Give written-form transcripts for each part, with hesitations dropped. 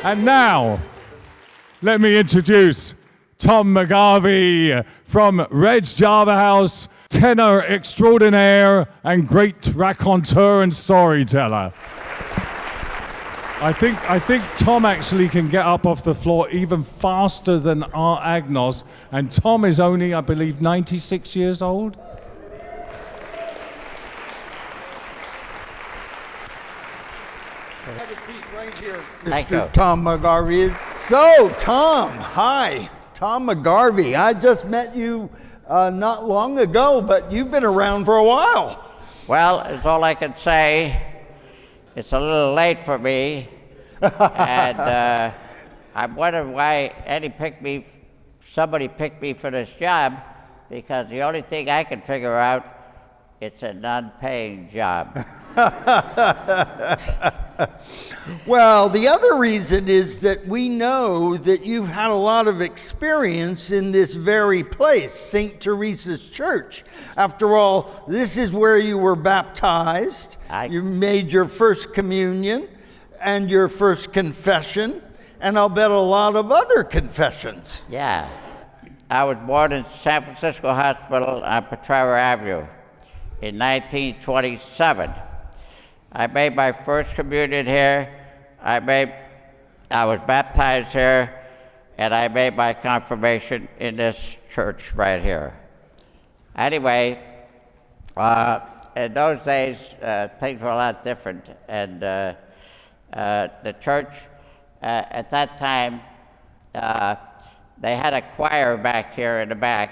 And now, let me introduce Tom McGarvey from Reg's Java House, tenor extraordinaire and great raconteur and storyteller. I think Tom actually can get up off the floor even faster than our Agnos, and Tom is only, I believe, 96 years old. Have a seat right here, Thank Mr. you. Tom McGarvey. So, Tom, hi. Tom McGarvey. I just met you not long ago, but you've been around for a while. Well, it's all I can say. It's a little late for me, and I'm wondering why somebody picked me for this job, because the only thing I can figure out, it's a non-paying job. Well, the other reason is that we know that you've had a lot of experience in this very place, St. Teresa's Church. After all, this is where you were baptized. You made your first communion and your first confession, and I'll bet a lot of other confessions. Yeah. I was born in San Francisco Hospital on Potrero Avenue in 1927. I made my first communion here. I was baptized here, and I made my confirmation in this church right here. Anyway, in those days, things were a lot different, and the church at that time, they had a choir back here in the back,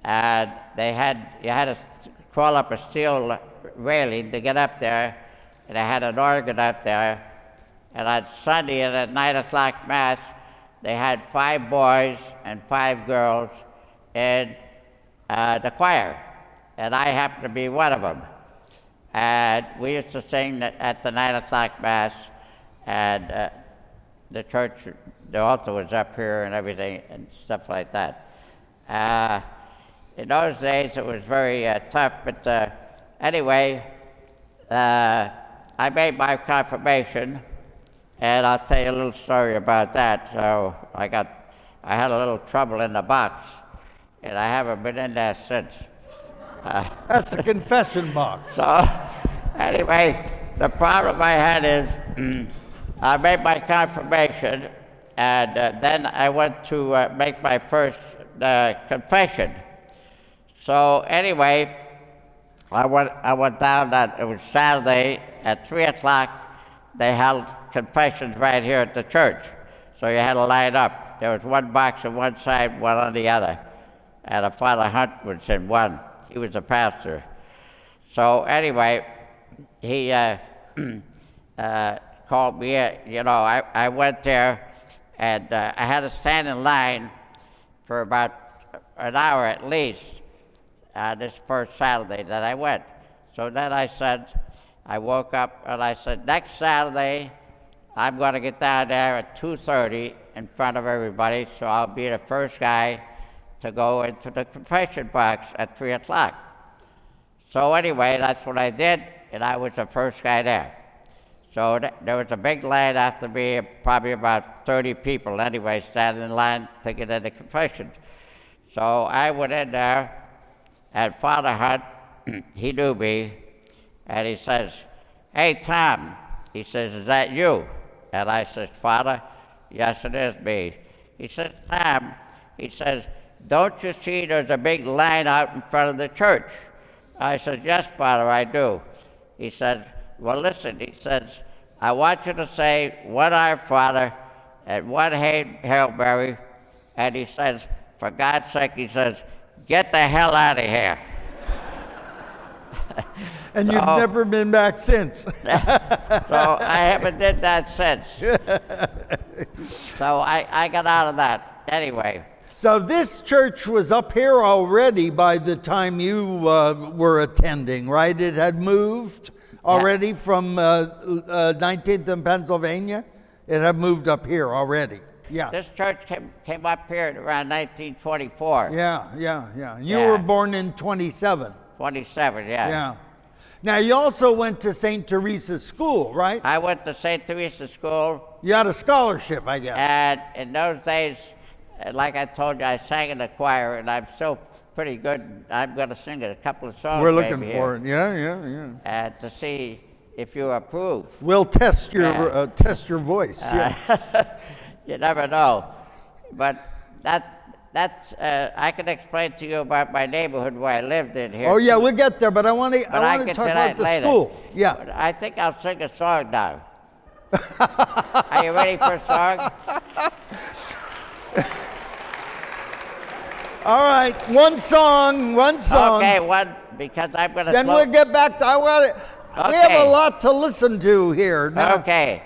and you had to crawl up a steel railing to get up there, and I had an organ up there. And on Sunday at 9 o'clock Mass, they had 5 boys and 5 girls in the choir, and I happened to be one of them. And we used to sing at the 9 o'clock Mass, and the church, the altar was up here and everything and stuff like that. In those days, it was very tough, but anyway, I made my confirmation, and I'll tell you a little story about that. So I had a little trouble in the box, and I haven't been in there since. That's the confession box. So anyway, the problem I had is I made my confirmation, and then I went to make my first confession. So anyway, I went down it was Saturday at 3 o'clock. They held confessions right here at the church. So you had to line up. There was one box on one side, one on the other. And Father Hunt was in one. He was a pastor. So anyway, he called me. I went there, and I had to stand in line for about an hour at least. This first Saturday that I went. So then I woke up and I said, next Saturday, I'm going to get down there at 2:30 in front of everybody, so I'll be the first guy to go into the confession box at 3 o'clock. So anyway, that's what I did, and I was the first guy there. So there was a big line after me, probably about 30 people anyway, standing in line to get into confession. So I went in there, and Father Hunt, he knew me, and he says, hey, Tom, he says, is that you? And I said, Father, yes, it is me. He said, Tom, he says, don't you see there's a big line out in front of the church? I said, yes, Father, I do. He said, well, listen, he says, I want you to say one Our Father and one Hail Mary, and he says, for God's sake, he says, get the hell out of here. And you've never been back since. So I haven't did that since. So I got out of that anyway. So this church was up here already by the time you were attending, right? It had moved already from 19th and Pennsylvania? It had moved up here already. Yeah. This church came up here around 1924. Yeah. You were born in 27. 27, yeah. Yeah. Now, you also went to St. Teresa's school, right? I went to St. Teresa School, You had a scholarship, I guess. and in those days, like I told you, I sang in the choir, and I'm still pretty good. I'm going to sing a couple of songs. We're looking maybe for here, it. Yeah. and to see if you approve. We'll test your voice. Yeah. You never know, but that's I can explain to you about my neighborhood where I lived in here. Oh yeah, we'll get there, but I want to get talk to about that the later. school. Yeah. But I think I'll sing a song now. Are you ready for a song? All right, one song. Okay, one, because I'm going to. Then we'll get back to. We have Okay. a lot to listen to here. Now, Okay.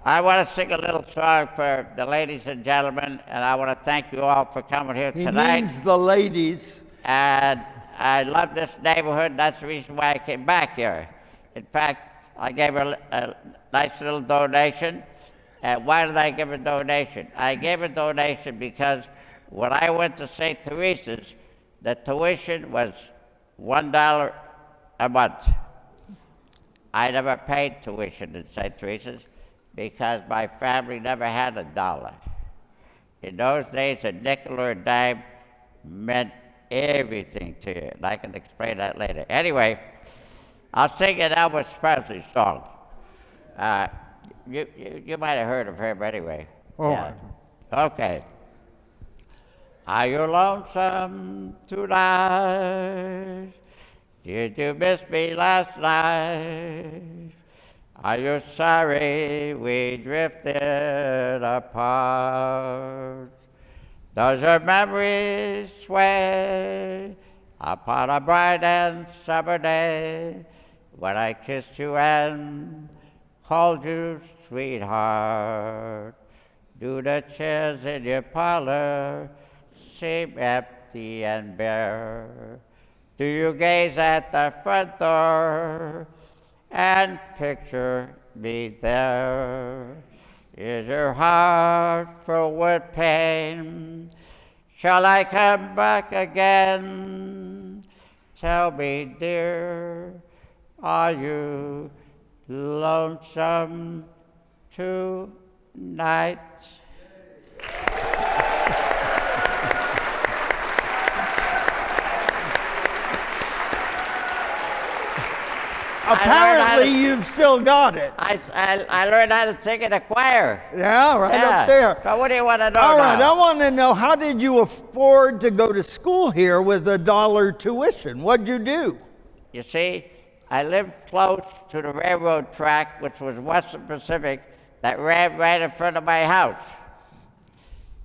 I want to sing a little song for the ladies and gentlemen, and I want to thank you all for coming here he tonight. means the ladies. And I love this neighborhood. That's the reason why I came back here. In fact, I gave a nice little donation. And why did I give a donation? I gave a donation because when I went to St. Teresa's, the tuition was $1 a month. I never paid tuition in St. Teresa's because my family never had a dollar. In those days, a nickel or a dime meant everything to you, and I can explain that later. Anyway, I'll sing an Elvis Presley song. You might have heard of him anyway. Oh. Yeah. Okay. Are you lonesome tonight? Did you miss me last night? Are you sorry we drifted apart? Does your memory sway upon a bright and summer day when I kissed you and called you sweetheart? Do the chairs in your parlor seem empty and bare? Do you gaze at the front door and picture me there? Is your heart filled with pain? Shall I come back again? Tell me, dear, are you lonesome tonight? Apparently, you've still got it. I learned how to sing in a choir. Yeah, right up there. So what do you want to know All now? right, I want to know, how did you afford to go to school here with $1 tuition? What'd you do? You see, I lived close to the railroad track, which was Western Pacific, that ran right in front of my house.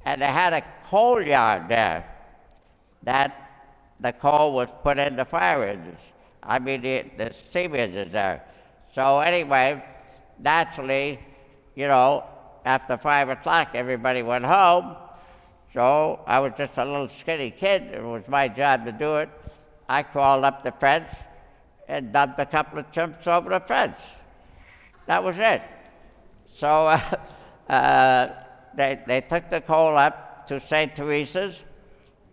And they had a coal yard there that the coal was put in the fire engines. I mean, the steam engines there. So anyway, naturally, you know, after 5 o'clock, everybody went home. So I was just a little skinny kid. It was my job to do it. I crawled up the fence and dumped a couple of chimps over the fence. That was it. So they took the coal up to St. Teresa's,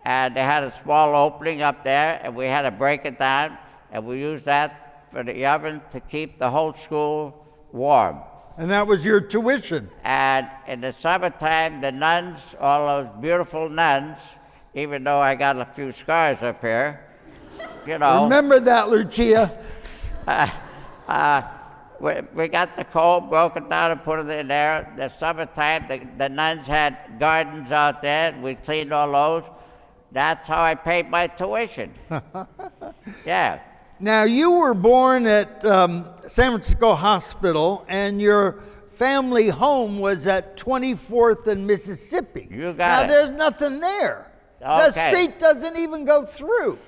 and they had a small opening up there, and we had to break it down, and we used that for the oven to keep the whole school warm. And that was your tuition. And in the summertime, the nuns, all those beautiful nuns, even though I got a few scars up here, you know. Remember that, Lucia. We got the coal, broke it down and put it in there. The summertime, the nuns had gardens out there, and we cleaned all those. That's how I paid my tuition. Yeah. Now, you were born at San Francisco Hospital, and your family home was at 24th and Mississippi. You got now, it. there's nothing there. The Okay. street doesn't even go through.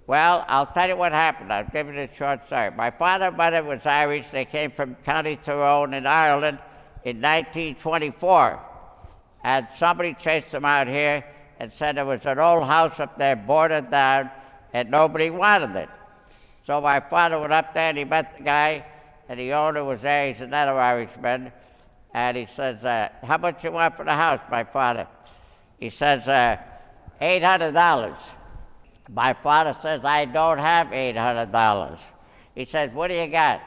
Well, I'll tell you what happened. I'll give you a short story. My father and mother was Irish. They came from County Tyrone in Ireland in 1924. And somebody chased them out here and said there was an old house up there boarded down and nobody wanted it. So my father went up there and he met the guy, and the owner was there. He's another Irishman. And he says, how much you want for the house, my father? He says, $800. My father says, I don't have $800. He says, what do you got?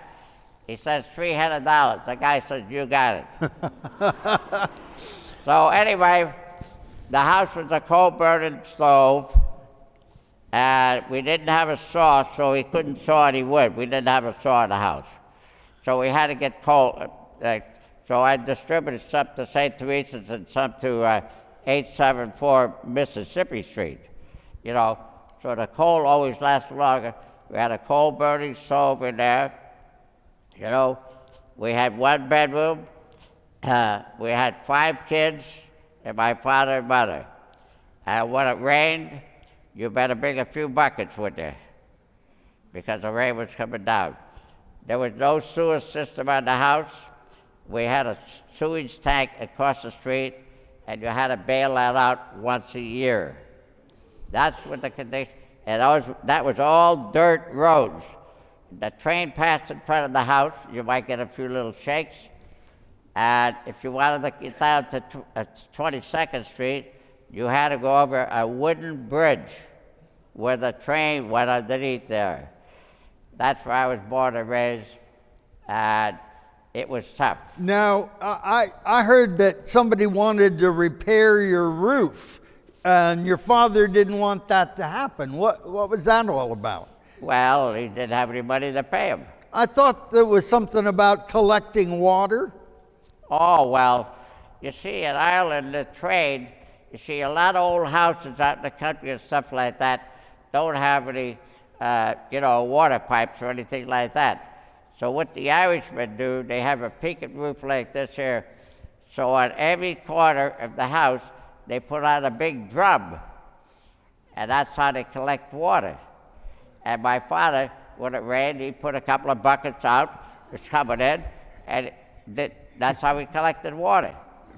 He says, $300. The guy says, you got it. So anyway, the house was a coal-burning stove, and we didn't have a saw, so we couldn't saw any wood. We didn't have a saw in the house. So we had to get coal. So I distributed some to St. Teresa's and some to 874 Mississippi Street. You know, so the coal always lasted longer. We had a coal-burning stove in there. You know, we had one bedroom. We had 5 kids and my father and mother. And when it rained, you better bring a few buckets with you because the rain was coming down. There was no sewer system on the house. We had a sewage tank across the street, and you had to bail that out once a year. That's what the condition, and that was all dirt roads. The train passed in front of the house, you might get a few little shakes. And if you wanted to get down to 22nd Street, you had to go over a wooden bridge where the train went underneath there. That's where I was born and raised, and it was tough. Now, I heard that somebody wanted to repair your roof, and your father didn't want that to happen. What was that all about? Well, he didn't have any money to pay him. I thought there was something about collecting water. Oh, well, you see, in Ireland, the trade, you see, a lot of old houses out in the country and stuff like that don't have any, water pipes or anything like that. So what the Irishmen do, they have a peaked roof like this here. So on every corner of the house, they put out a big drum, and that's how they collect water. And my father, when it rained, he put a couple of buckets out, was coming in, and that's how we collected water.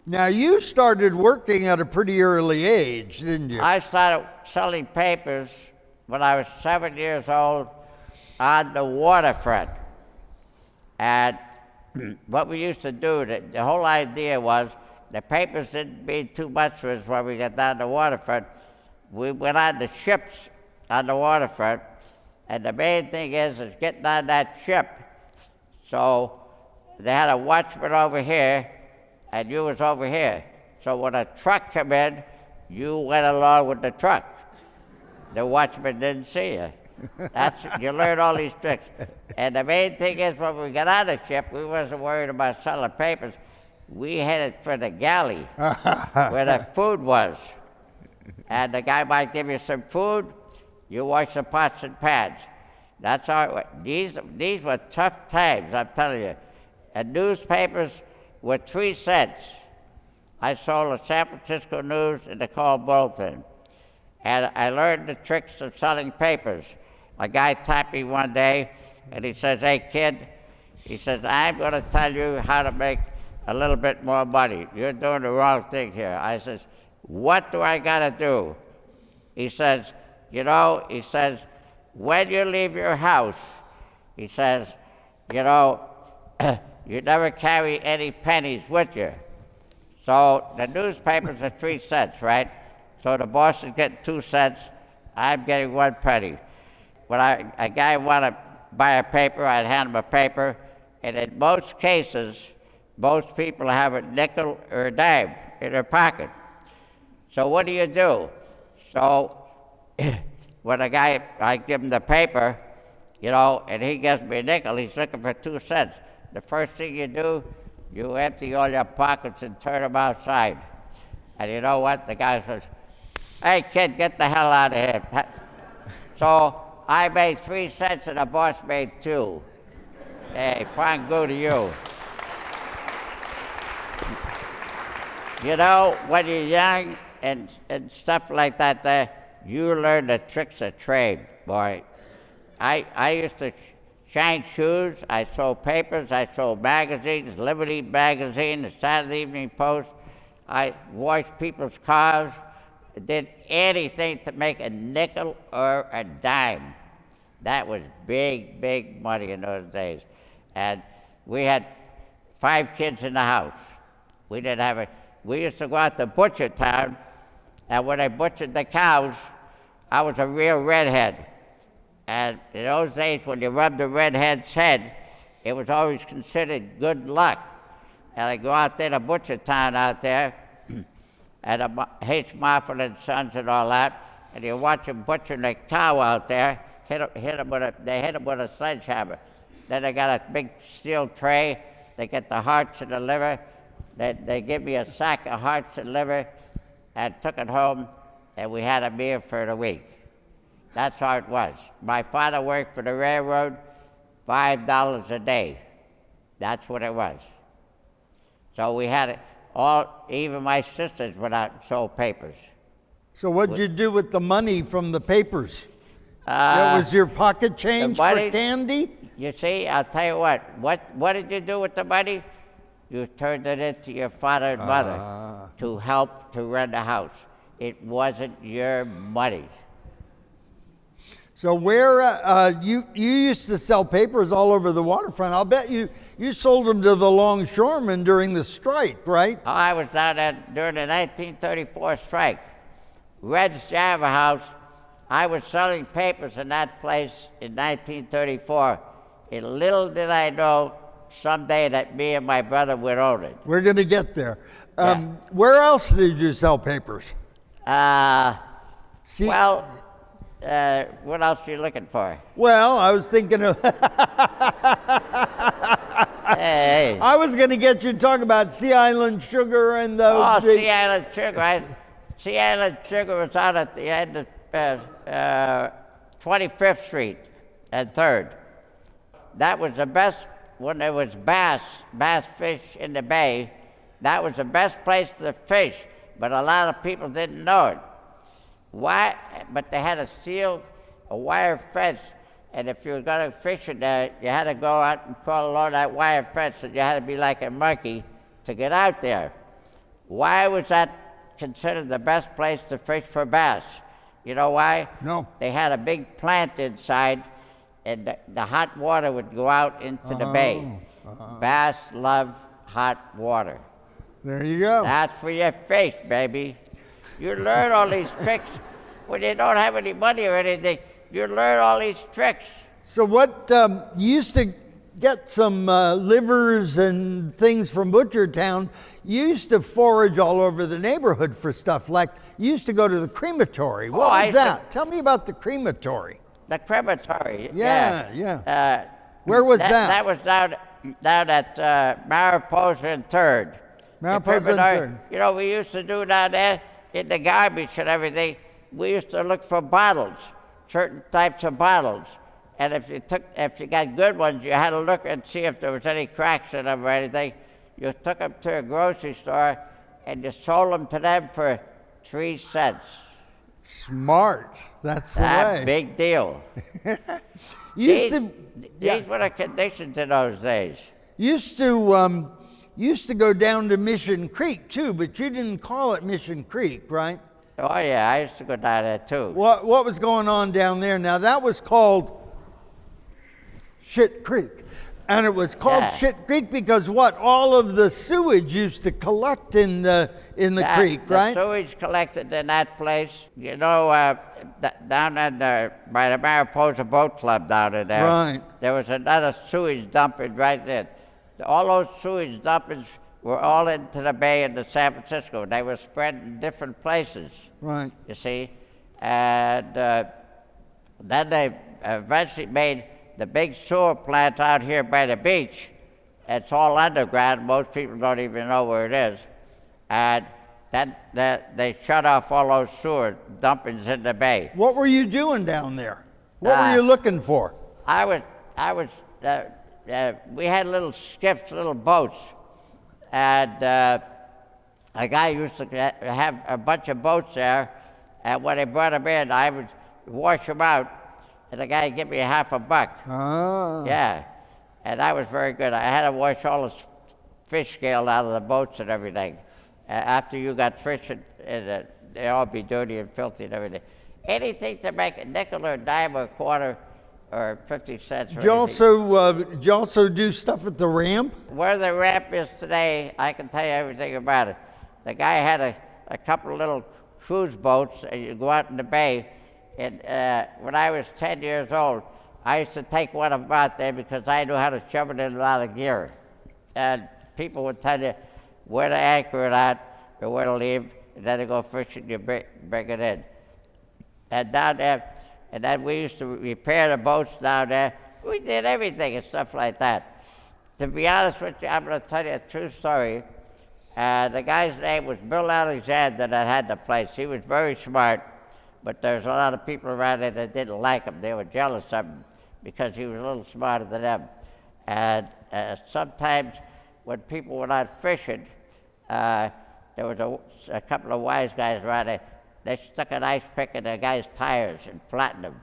Now, you started working at a pretty early age, didn't you? I started selling papers when I was 7 years old on the waterfront. And what we used to do, the whole idea was the papers didn't mean too much to us when we got down the waterfront. We went on the ships on the waterfront, and the main thing is getting on that ship. So they had a watchman over here, and you was over here. So when a truck came in, you went along with the truck. The watchman didn't see you. You learn all these tricks. And the main thing is when we got on the ship, we wasn't worried about selling papers. We headed for the galley where the food was. And the guy might give you some food, you wash the pots and pans. That's all. These were tough times, I'm telling you. And newspapers were 3 cents. I sold the San Francisco News and the Call Bulletin. And I learned the tricks of selling papers. A guy tapped me one day, and he says, hey, kid, he says, I'm going to tell you how to make a little bit more money. You're doing the wrong thing here. I says, what do I got to do? He says, when you leave your house, he says, you never carry any pennies with you. So the newspapers are 3 cents, right? So the boss is getting 2 cents. I'm getting 1 penny. When a guy wanted to buy a paper, I'd hand him a paper. And in most cases, most people have a nickel or a dime in their pocket. So what do? So when I give him the paper, and he gives me a nickel, he's looking for 2 cents. The first thing you do, you empty all your pockets and turn them outside. And you know what? The guy says, hey, kid, get the hell out of here. So I made 3 cents and the boss made 2. Hey, fine, go to you. When you're young and stuff like that, you learn the tricks of trade, boy. I used to shine shoes, I sold papers, I sold magazines, Liberty Magazine, the Saturday Evening Post. I washed people's cars, did anything to make a nickel or a dime. That was big, big money in those days. And we had 5 kids in the house. We used to go out to Butcher Town, and when they butchered the cows, I was a real redhead. And in those days, when you rubbed the redhead's head, it was always considered good luck. And I go out there to Butcher Town out there, and H. Moffat and Sons and all that, and you watch them butchering a cow out there, they hit them with a sledgehammer. Then they got a big steel tray, they get the hearts and the liver, they give me a sack of hearts and liver, and took it home, and we had a meal for the week. That's how it was. My father worked for the railroad, $5 a day. That's what it was. So we had it all, even my sisters went out and sold papers. So what'd you do with the money from the papers? That was your pocket change for candy? You see, I'll tell you what did you do with the money? You turned it into your father and mother to help to run the house. It wasn't your money. So where you used to sell papers all over the waterfront. I'll bet you sold them to the longshoremen during the strike, right? Oh, I was down there during the 1934 strike. Red's Java House, I was selling papers in that place in 1934. And little did I know someday that me and my brother would own it. We're going to get there. Where else did you sell papers? What else are you looking for? Well, I was thinking of... Hey. I was going to get you to talk about Sea Island Sugar and the... Sea Island Sugar, right? Sea Island Sugar was out at the end of 25th Street and 3rd. That was the best, when there was bass fish in the bay, that was the best place to fish, but a lot of people didn't know it. Why? But they had a wire fence, and if you were going to fish in there, you had to go out and crawl along that wire fence, and you had to be like a monkey to get out there. Why was that considered the best place to fish for bass? You know why? No. They had a big plant inside, and the hot water would go out into the bay. Bass love hot water. There you go. That's for your fish, baby. You learn all these tricks when you don't have any money or anything. You learn all these tricks. So what, you used to get some livers and things from Butcher Town. You used to forage all over the neighborhood for stuff. Like, you used to go to the crematory. What was that? Tell me about the crematory. The crematory. Yeah. Where was that? That was down at Mariposa and 3rd. Mariposa and 3rd. You know, we used to do down there in the garbage and everything. We used to look for bottles, certain types of bottles. And if you got good ones, you had to look and see if there was any cracks in them or anything. You took them to a grocery store and you sold them to them for 3 cents. Smart. That's the way. Big deal. These were the conditions in those days. Used to go down to Mission Creek too, but you didn't call it Mission Creek, right? Oh yeah, I used to go down there too. What was going on down there? Now that was called Shit Creek. And it was called Shit Creek because what? All of the sewage used to collect in the creek, right? The sewage collected in that place. You know, down by the Mariposa Boat Club down in there. Right. There was another sewage dumping right there. All those sewage dumpings were all into the bay into San Francisco. They were spread in different places. Right. You see? And then they eventually made the big sewer plant out here by the beach. It's all underground. Most people don't even know where it is. And then they shut off all those sewer dumpings in the bay. What were you doing down there? What were you looking for? We had little skiffs, little boats. And a guy used to have a bunch of boats there. And when they brought them in, I would wash them out. And the guy gave me $50. Ah. Yeah. And that was very good. I had to wash all the fish scale out of the boats and everything. After you got fish, they all be dirty and filthy and everything. Anything to make a nickel or a dime or a quarter or 50 cents. Did you also do stuff at the ramp? Where the ramp is today, I can tell you everything about it. The guy had a couple of little cruise boats, and you go out in the bay, when I was 10 years old, I used to take one of them out there because I knew how to shove it in a lot of gear. And people would tell you where to anchor it at or where to leave, and then to go fishing, you bring it in. And down there, and then we used to repair the boats down there. We did everything and stuff like that. To be honest with you, I'm going to tell you a true story. The guy's name was Bill Alexander that had the place. He was very smart, but there's a lot of people around there that didn't like him. They were jealous of him because he was a little smarter than them. And sometimes when people were not fishing, there was a couple of wise guys around there. They stuck an ice pick in the guy's tires and flattened them.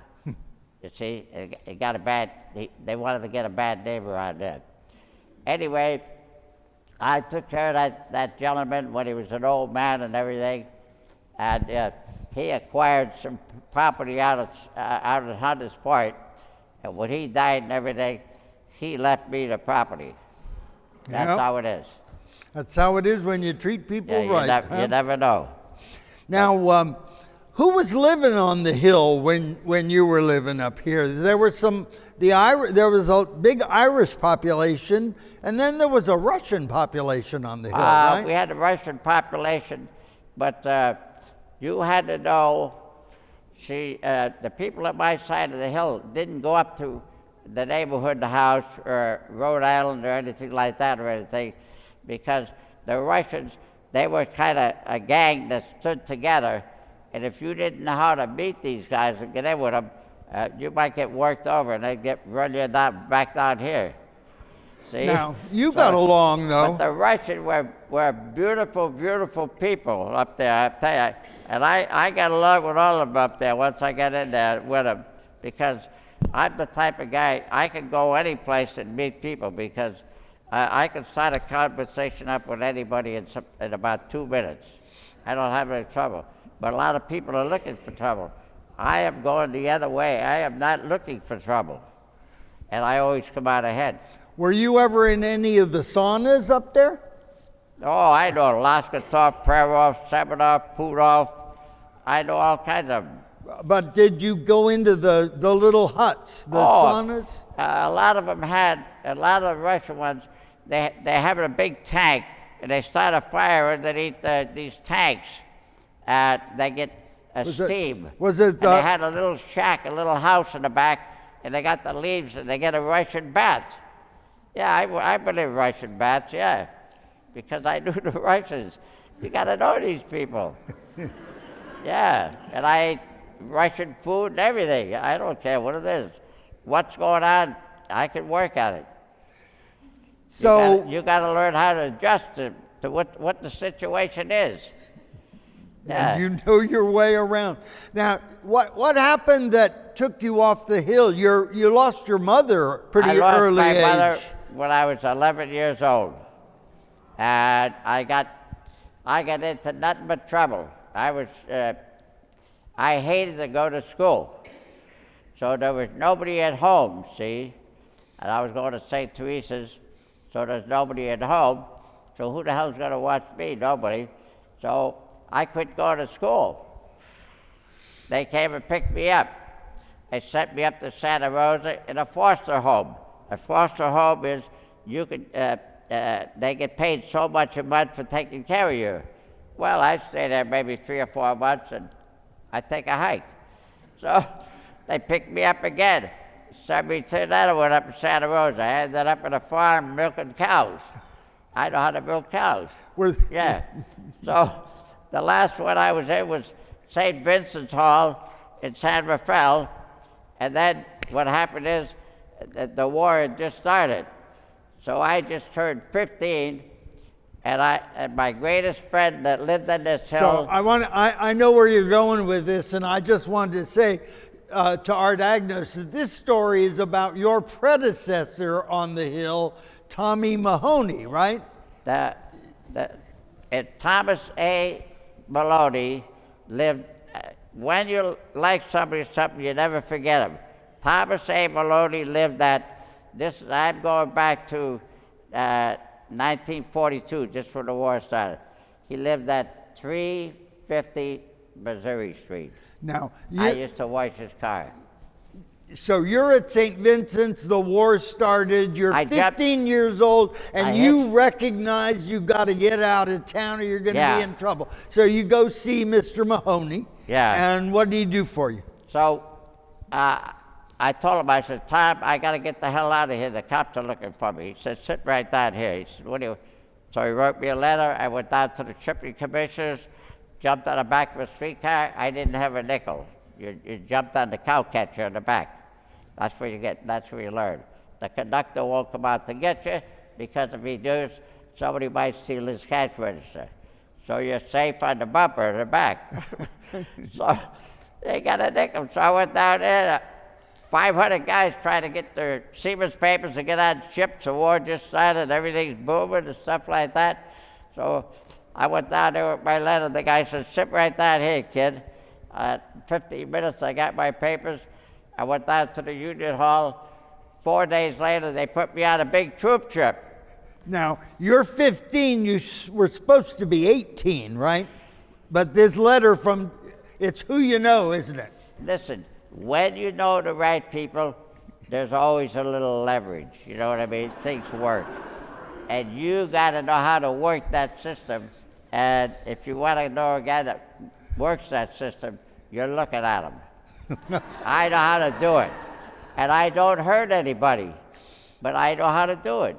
You see, it got a bad. They wanted to get a bad name around there. Anyway, I took care of that gentleman when he was an old man and everything, and he acquired some property out of Hunter's Point, and when he died and everything, he left me the property. That's how it is. That's how it is when you treat people right. You never know. Now, who was living on the hill when you were living up here? There was there was a big Irish population, and then there was a Russian population on the hill, right? We had a Russian population, but you had to know, the people at my side of the hill didn't go up to the neighborhood house or Rhode Island or anything like that or anything, because the Russians, they were kind of a gang that stood together, and if you didn't know how to meet these guys and get in with them, you might get worked over and they'd run you back down here. See? Now, you got along, though. But the Russians were beautiful, beautiful people up there, I tell you. And I got along with all of them up there once I got in there with them, because I'm the type of guy, I can go any place and meet people, because I can start a conversation up with anybody in about 2 minutes. I don't have any trouble. But a lot of people are looking for trouble. I am going the other way. I am not looking for trouble. And I always come out ahead. Were you ever in any of the saunas up there? Oh, I know Laskatov, Prerov, Semenov, Pudov. I know all kinds of them. But did you go into the little huts, the saunas? A lot of them had, a lot of the Russian ones, they have a big tank, and they start a fire underneath these tanks. They get steam. They had a little shack, a little house in the back, and they got the leaves, and they get a Russian bath. Yeah, I believe in Russian baths, yeah, because I knew the Russians. You got to know these people. Yeah, and I ate Russian food and everything. I don't care what it is. What's going on, I can work on it. So you got to learn how to adjust to what the situation is. Yeah. And you know your way around. Now, what happened that took you off the hill? You lost your mother pretty early age. I lost my mother when I was 11 years old, and I got into nothing but trouble. I hated to go to school, so there was nobody at home. See, and I was going to St. Teresa's, so there's nobody at home. So who the hell's going to watch me? Nobody. So I quit going to school. They came and picked me up. They sent me up to Santa Rosa in a foster home. A foster home is they get paid so much a month for taking care of you. Well, I stay there maybe 3 or 4 months, and I take a hike. So they picked me up again. Sent me to another one up in Santa Rosa. I ended up at a farm milking cows. I know how to milk cows. Yeah. So the last one I was in was St. Vincent's Hall in San Rafael. And then what happened is the war had just started. So I just turned 15, and my greatest friend that lived on this hill. So I know where you're going with this, and I just wanted to say to Art Agnos that this story is about your predecessor on the hill, Tommy Mahoney, right? Thomas A. Maloney lived. When you like somebody or something, you never forget him. Thomas A. Maloney lived I'm going back to 1942, just when the war started. He lived at 350 Missouri Street. Now, I used to wash his car. so you're at St. Vincent's, the war started, you're 15 years old, and you recognize you got to get out of town or you're going to be in trouble. So you go see Mr. Mahoney. Yeah. And what did he do for you? So I told him, I said, Tom, I got to get the hell out of here. The cops are looking for me. He said, sit right down here. He said, what do you... So he wrote me a letter. I went down to the shipping commissioners, jumped on the back of a streetcar. I didn't have a nickel. You jumped on the cow catcher in the back. That's where you get. That's where you learn. The conductor won't come out to get you because if he does, somebody might steal his cash register. So you're safe on the bumper in the back. So they got a nickel. So I went down there. 500 guys trying to get their seaman's papers to get on ships. The war just started. Everything's booming and stuff like that. So I went down there with my letter. The guy said, sit right down here, kid. 15 minutes, I got my papers. I went down to the Union Hall. 4 days later, they put me on a big troop trip. Now, you're 15, you were supposed to be 18, right? But this letter from, it's who you know, isn't it? Listen, when you know the right people, there's always a little leverage. You know what I mean? Things work. And you got to know how to work that system. And if you want to know a guy that works that system, you're looking at him. I know how to do it. And I don't hurt anybody, but I know how to do it.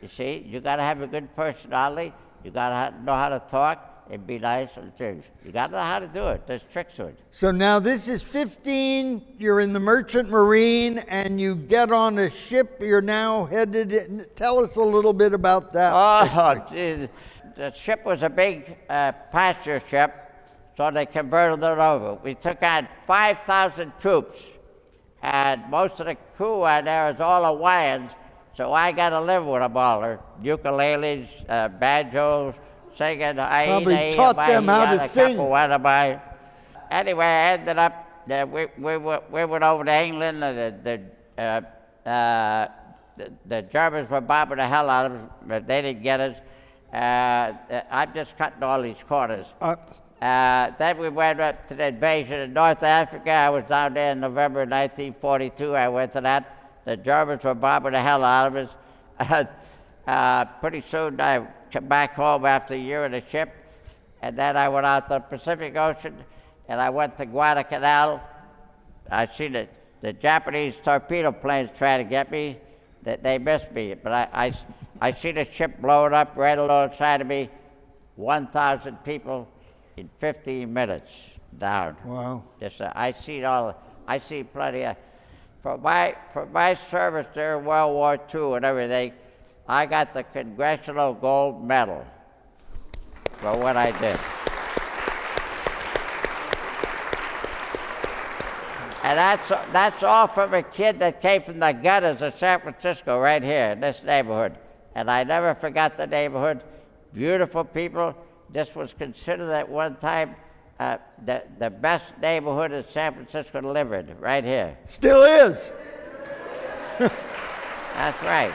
You see, you got to have a good personality. You got to know how to talk and be nice and things. You got to know how to do it. There's tricks to it. So now this is 15, you're in the Merchant Marine, and you get on a ship, you're now headed in. Tell us a little bit about that. Oh, geez. The ship was a big passenger ship, so they converted it over. We took on 5,000 troops, and most of the crew on there is all Hawaiians, so I got to live with them all. Their ukuleles, banjos, singing. Probably taught them how to sing. Anyway, I ended up, we went over to England, the Germans were bombing the hell out of us, but they didn't get us. I'm just cutting all these corners. Then we went up to the invasion in North Africa. I was down there in November 1942. I went to that. The Germans were bombing the hell out of us. Pretty soon I came back home after a year in the ship, and then I went out to the Pacific Ocean, and I went to Guadalcanal. I seen the Japanese torpedo planes trying to get me. They missed me, but I seen a ship blowing up right alongside of me. 1,000 people in 15 minutes down. Wow. I see plenty of, for my service during World War II and everything, I got the Congressional Gold Medal for what I did. And that's all from a kid that came from the gutters of San Francisco right here in this neighborhood. And I never forgot the neighborhood. Beautiful people. This was considered at one time the best neighborhood in San Francisco to live in, right here. Still is. That's right.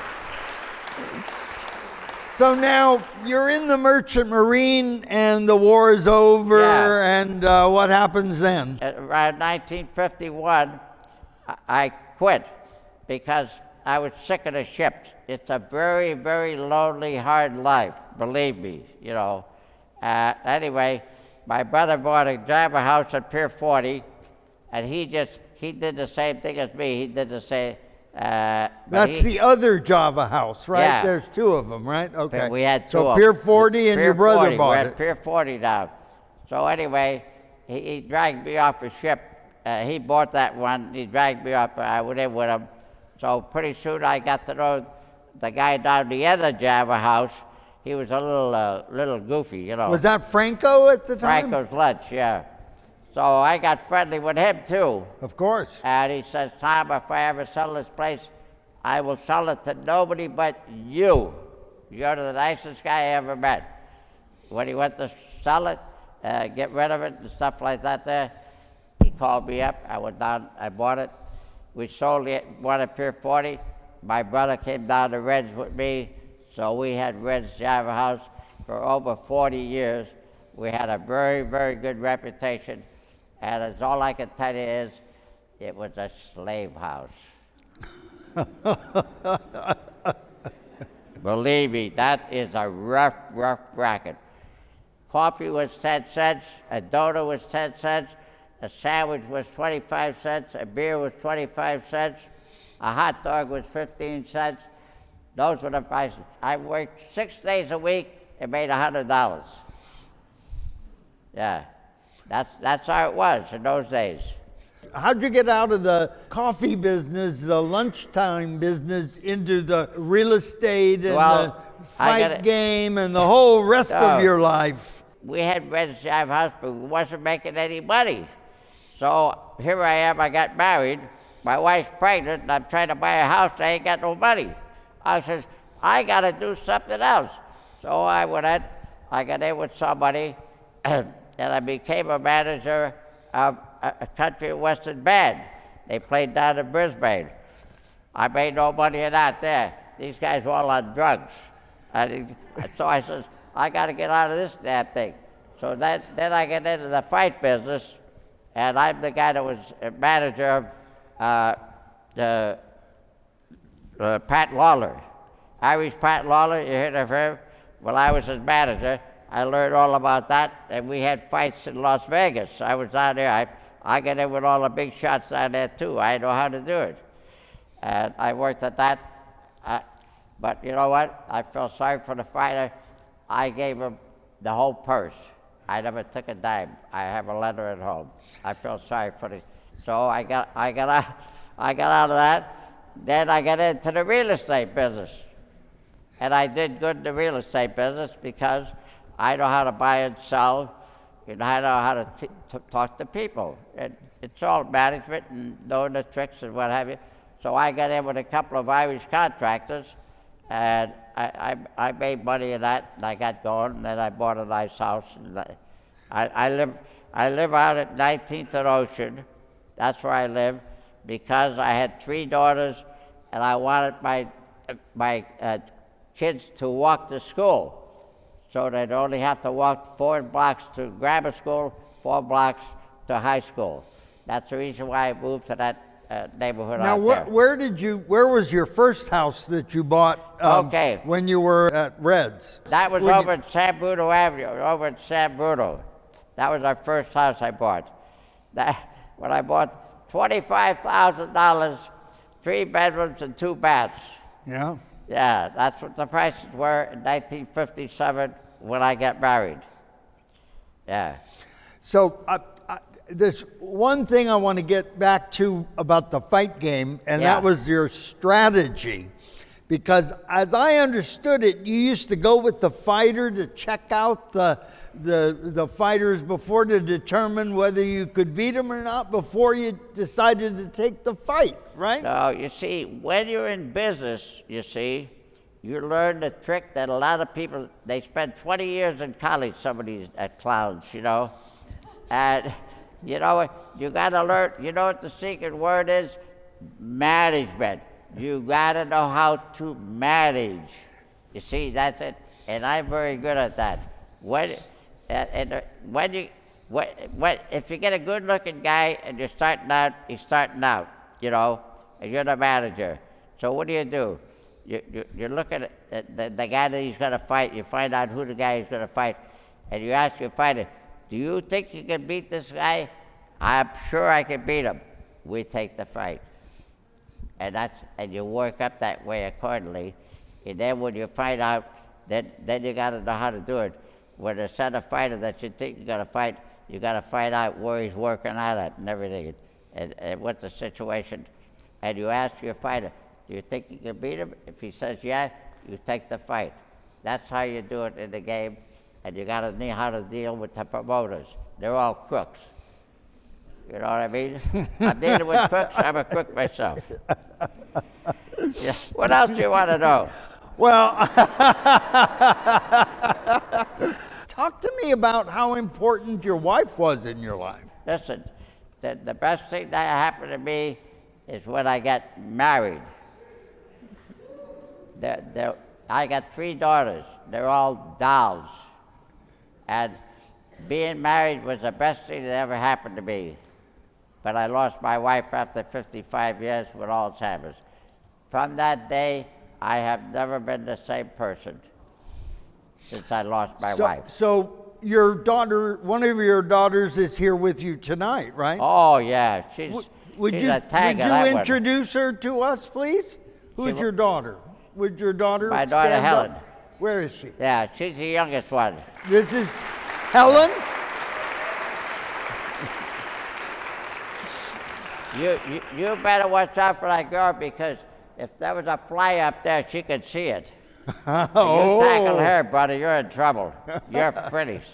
So now you're in the Merchant Marine and the war is over, and what happens then? Around 1951, I quit because I was sick of the ships. It's a very, very lonely, hard life, believe me, you know. Anyway, my brother bought a Java house at Pier 40, and he did the same thing as me. He did the same. That's the other Java house, right? Yeah. There's two of them, right? Okay. We had two. So of Pier them. 40 and Pier your brother 40. bought We're it. at Pier 40 now. So anyway, he dragged me off a ship. He bought that one. He dragged me off. I went in with him. So pretty soon I got to know the guy down the other Java house. He was a little goofy, you know. Was that Franco at the time? Franco's lunch, yeah. So I got friendly with him too. Of course. And he says, Tom, if I ever sell this place, I will sell it to nobody but you. You're the nicest guy I ever met. When he went to sell it, get rid of it and stuff like that there, he called me up. I went down, I bought it. We sold it, one at Pier 40. My brother came down to Reds with me, so we had Reds Java House for over 40 years. We had a very, very good reputation, and as all I can tell you is, it was a slave house. Believe me, that is a rough, rough racket. Coffee was 10 cents, a donut was 10 cents, a sandwich was 25 cents, a beer was 25 cents, a hot dog was 15 cents. Those were the prices. I worked 6 days a week and made $100. Yeah, that's how it was in those days. How'd you get out of the coffee business, the lunchtime business, into the real estate and the fight game and the whole rest of your life? We had Red Jive House, but we wasn't making any money. So here I am, I got married, my wife's pregnant, and I'm trying to buy a house, I ain't got no money. I says, I gotta do something else. So I went in, I got in with somebody, and I became a manager of a country and western band. They played down in Brisbane. I made no money in that there. These guys were all on drugs. So I says, I got to get out of this damn thing. So then I get into the fight business, and I'm the guy that was a manager of Pat Lawler. Irish Pat Lawler, you heard of him? Well, I was his manager. I learned all about that, and we had fights in Las Vegas. I was down there. I got in with all the big shots down there, too. I know how to do it. And I worked at that. But you know what? I felt sorry for the fighter. I gave him the whole purse. I never took a dime. I have a letter at home. I felt sorry for the. So I got out of that. Then I got into the real estate business. And I did good in the real estate business because I know how to buy and sell, and I know how to talk to people. And it's all management and knowing the tricks and what have you. So I got in with a couple of Irish contractors, and I made money in that, and I got going, and then I bought a nice house. And I live out at 19th and Ocean. That's where I live, because I had 3 daughters, and I wanted my kids to walk to school. So they'd only have to walk 4 blocks to grammar school, 4 blocks to high school. That's the reason why I moved to that neighborhood out there. Now, where was your first house that you bought when you were at Reds? That was over at San Bruno Avenue, over at San Bruno. That was our first house I bought. When I bought $25,000, 3 bedrooms and 2 baths. Yeah? Yeah, that's what the prices were in 1957 when I got married. Yeah. So there's one thing I want to get back to about the fight game, and that was your strategy. Because as I understood it, you used to go with the fighter to check out the fighters before to determine whether you could beat them or not before you decided to take the fight, right? No, you see, when you're in business, you learn the trick that a lot of people, they spend 20 years in college, some of these clowns, And, you got to learn, you know what the secret word is? Management. You got to know how to manage. You see, that's it. And I'm very good at that. If you get a good-looking guy and you're starting out, he's starting out, and you're the manager. So what do? You're looking at the guy that he's going to fight. You find out who the guy is going to fight, and you ask your fighter, do you think you can beat this guy? I'm sure I can beat him. We take the fight. And you work up that way accordingly. And then when you find out, then you got to know how to do it. When there's a fighter that you think you're going to fight, you got to find out where he's working out at and everything, and what's the situation. And you ask your fighter, do you think you can beat him? If he says yeah, you take the fight. That's how you do it in the game. And you got to know how to deal with the promoters. They're all crooks. You know what I mean? I'm dealing with crooks. I'm a crook myself. Yeah. What else do you want to know? Well, talk to me about how important your wife was in your life. Listen, the best thing that happened to me is when I got married. I got 3 daughters. They're all dolls. And being married was the best thing that ever happened to me. But I lost my wife after 55 years with Alzheimer's. From that day, I have never been the same person since I lost my wife. So your daughter, one of your daughters is here with you tonight, right? Oh, yeah. She's Would a you tag of that one. introduce her to us, please? Who's your daughter? Would your daughter My daughter, stand Helen. up? Where is she? Yeah, she's the youngest one. This is Helen? You better watch out for that girl, because if there was a fly up there, she could see it. Oh. You tackle her, brother, you're in trouble. You're finished.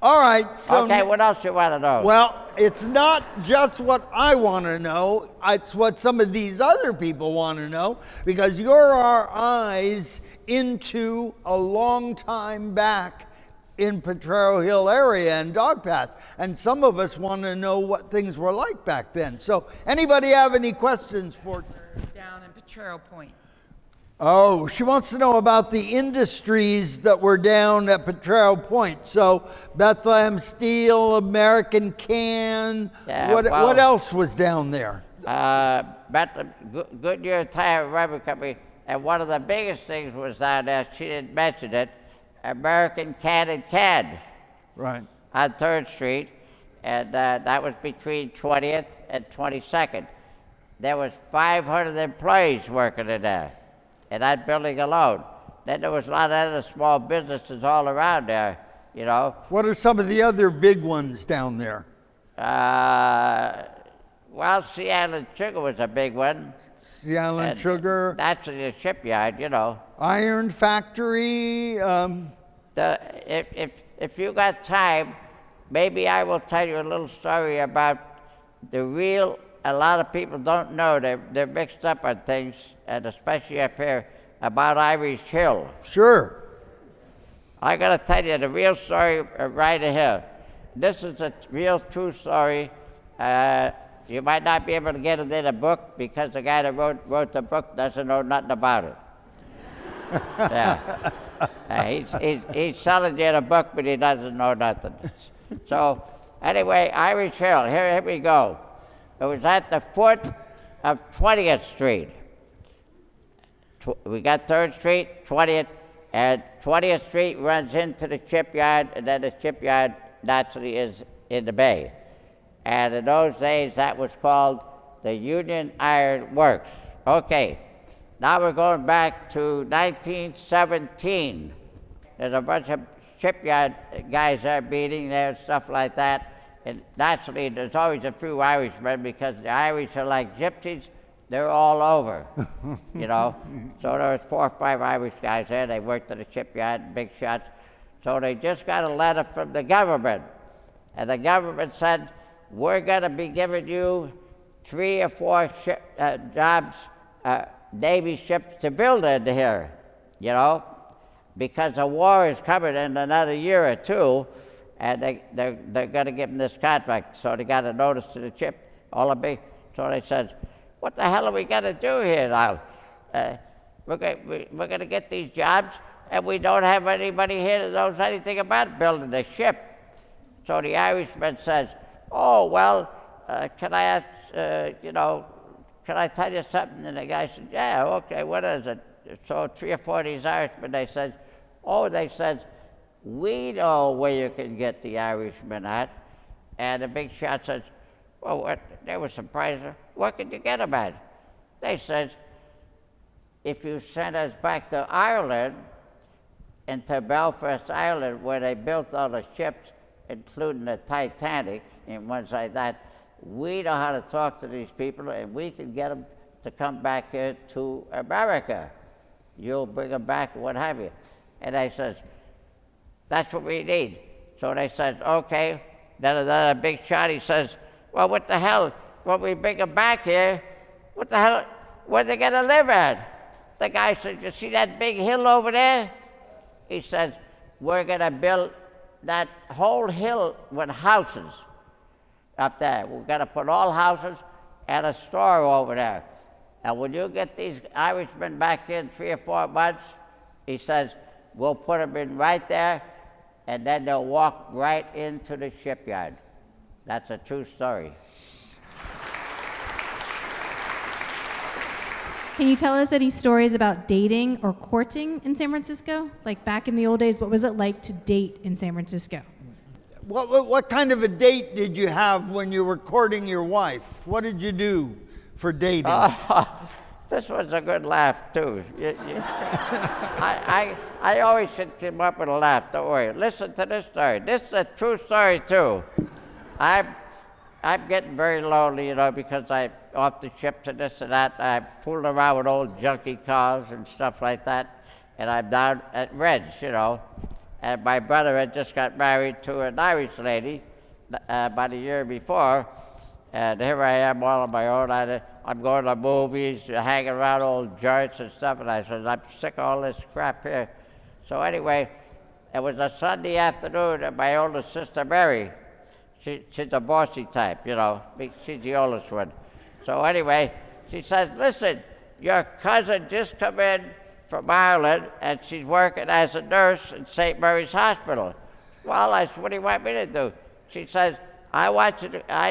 All right. So Okay, what else you want to know? well, it's not just what I want to know. It's what some of these other people want to know, because you're our eyes into a long time back in Potrero Hill area and Dog Path. And some of us want to know what things were like back then. So anybody have any questions for? Down in Potrero Point. Oh, she wants to know about the industries that were down at Potrero Point. So Bethlehem Steel, American Can, Yeah, what well, else was down there? Goodyear Tire Rubber Company, and one of the biggest things was down there, she didn't mention it, American Can and Can Right. on 3rd Street, and that was between 20th and 22nd. There was 500 employees working in there, in that building alone. Then there was a lot of other small businesses all around there, you know. What are some of the other big ones down there? Well, Seattle and Sugar was a big one. Seattle and And Sugar, That's the shipyard, you know. Iron Factory. If you got time, maybe I will tell you a little story about the real. A lot of people don't know, they're mixed up on things, and especially up here, about Irish Hill. Sure. I gotta tell you the real story right here. This is a real true story. You might not be able to get it in a book, because the guy that wrote the book doesn't know nothing about it. Yeah. He's selling you a book, but he doesn't know nothing. So anyway, Irish Hill, here we go. It was at the foot of 20th Street. We got 3rd Street, 20th, and 20th Street runs into the shipyard, and then the shipyard naturally is in the bay. And in those days, that was called the Union Iron Works. Okay, now we're going back to 1917. There's a bunch of shipyard guys there meeting there and stuff like that. And naturally, there's always a few Irishmen, because the Irish are like gypsies. They're all over, you know. So there was 4 or 5 Irish guys there. They worked at the shipyard, big shots. So they just got a letter from the government. And the government said, we're going to be giving you 3 or 4 jobs, Navy ships to build into here, you know, because a war is coming in another year or two, and they're going to give them this contract. So they got a notice to the ship, all the big. So they said, what the hell are we going to do here now? We're going to get these jobs, and we don't have anybody here that knows anything about building a ship. So the Irishman says, oh, well, can I ask, can I tell you something? And the guy said, yeah, okay, what is it? So 3 or 4 of these Irishmen, they said, we know where you can get the Irishmen at. And the big shot says, well, what? They were surprised. Where could you get them at? They said, if you send us back to Ireland, into Belfast, Ireland, where they built all the ships, including the Titanic and ones like that, we know how to talk to these people, and we can get them to come back here to America. You'll bring them back, what have you. And they says, that's what we need. So they said, okay. Then another big shot, he says, well, what the hell? When we bring them back here, what the hell, where they gonna live at? The guy said, you see that big hill over there? He says, we're gonna build that whole hill with houses up there. We're gonna put all houses and a store over there. And when you get these Irishmen back in 3 or 4 months, he says, we'll put them in right there, and then they'll walk right into the shipyard. That's a true story. Can you tell us any stories about dating or courting in San Francisco? Like back in the old days, what was it like to date in San Francisco? What kind of a date did you have when you were courting your wife? What did you do for dating? This was a good laugh, too. I always should come up with a laugh, don't worry. Listen to this story. This is a true story, too. I'm getting very lonely, because I'm off the ships and this and that. I'm fooling around with old junky cars and stuff like that. And I'm down at Red's, And my brother had just got married to an Irish lady about a year before. And here I am all on my own. I'm going to movies, hanging around old joints and stuff. And I said, I'm sick of all this crap here. So anyway, it was a Sunday afternoon, and my oldest sister, Mary, she's a bossy type, She's the oldest one. So anyway, she says, listen, your cousin just come in from Ireland, and she's working as a nurse in St. Mary's Hospital. Well, I said, what do you want me to do? She says, I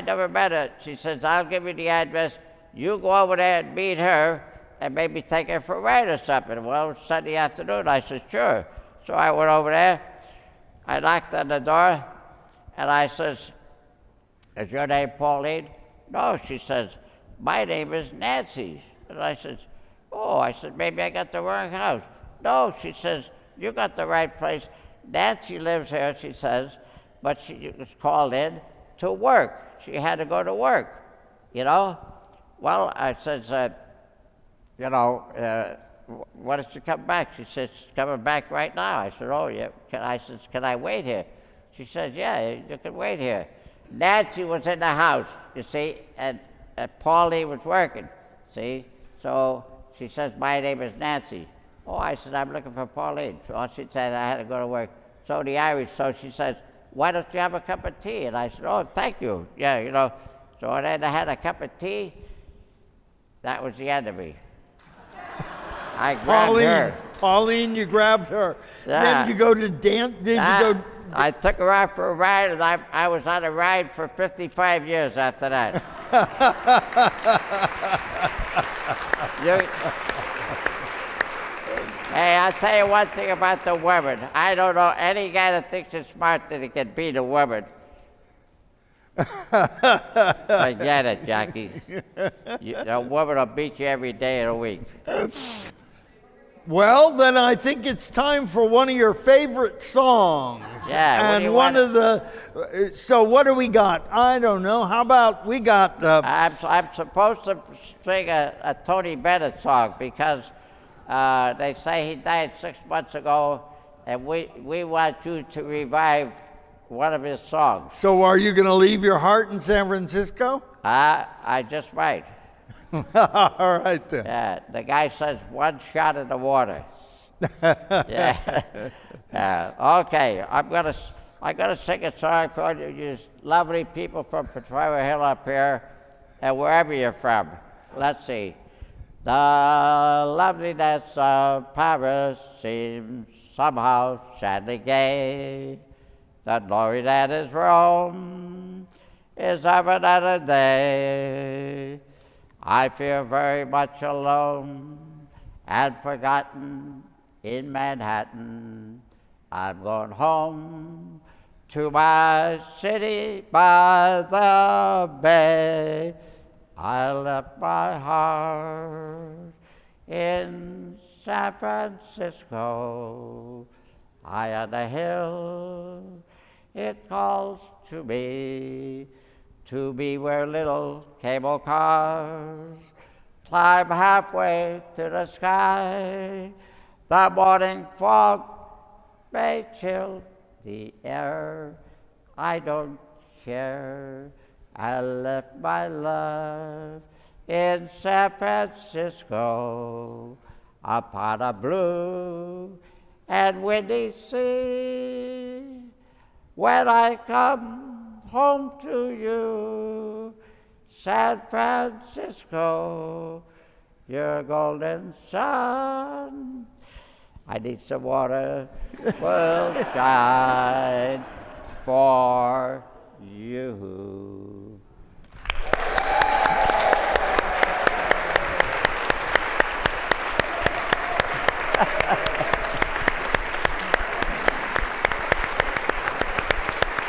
never met her. She says, I'll give you the address. You go over there and meet her and maybe take her for a ride or something. Well, it was Sunday afternoon. I said, sure. So I went over there. I knocked on the door, and I says, is your name Pauline? No, she says, my name is Nancy. And I said, maybe I got the wrong house. No, she says, you got the right place. Nancy lives here, she says, but she was called in to work. She had to go to work, Well, I says, when does she come back? She says, she's coming back right now. I said, oh, yeah. Can I wait here? She says, yeah, you can wait here. Nancy was in the house, you see, and Pauline was working, see? So she says, my name is Nancy. Oh, I said, I'm looking for Pauline. So she said, I had to go to work. So the Irish, so she says, why don't you have a cup of tea? And I said, oh, thank you. Yeah, So then I had a cup of tea. That was the end of me. I grabbed her. Pauline, you grabbed her. Yeah. Then did you go to dance? I took her out for a ride, and I was on a ride for 55 years after that. Hey, I'll tell you one thing about the women. I don't know any guy that thinks he's smart that he can beat a woman. Forget it, Jackie. A woman will beat you every day of the week. Well, then I think it's time for one of your favorite songs. Yeah, so what do we got? I don't know. How about we got... I'm supposed to sing a Tony Bennett song because they say he died 6 months ago, and we want you to revive one of his songs. So are you going to leave your heart in San Francisco? I just might. All right, then. Yeah, the guy says one shot in the water. Yeah. Okay, I'm gonna sing a song for all you lovely people from Potrero Hill up here, and wherever you're from. Let's see. The loveliness of Paris seems somehow sadly gay. The glory that is Rome is of another day. I feel very much alone and forgotten in Manhattan. I'm going home to my city by the bay. I left my heart in San Francisco. High on the hill, it calls to be where little cable cars climb halfway to the sky. The morning fog may chill the air. I don't care. I left my love in San Francisco upon a blue and windy sea. When I come home to you, San Francisco, your golden sun, I need some water. Will shine for you.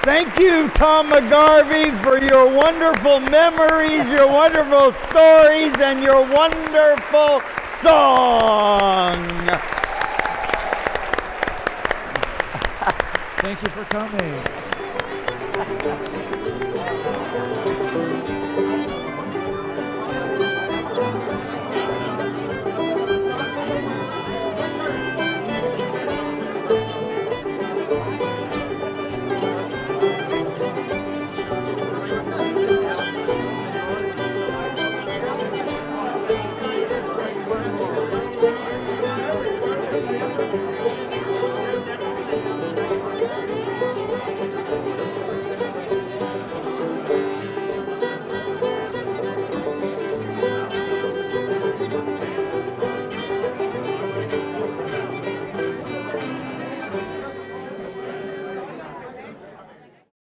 Thank you, Tom McGarvey, for your wonderful memories, your wonderful stories, and your wonderful song. Thank you for coming.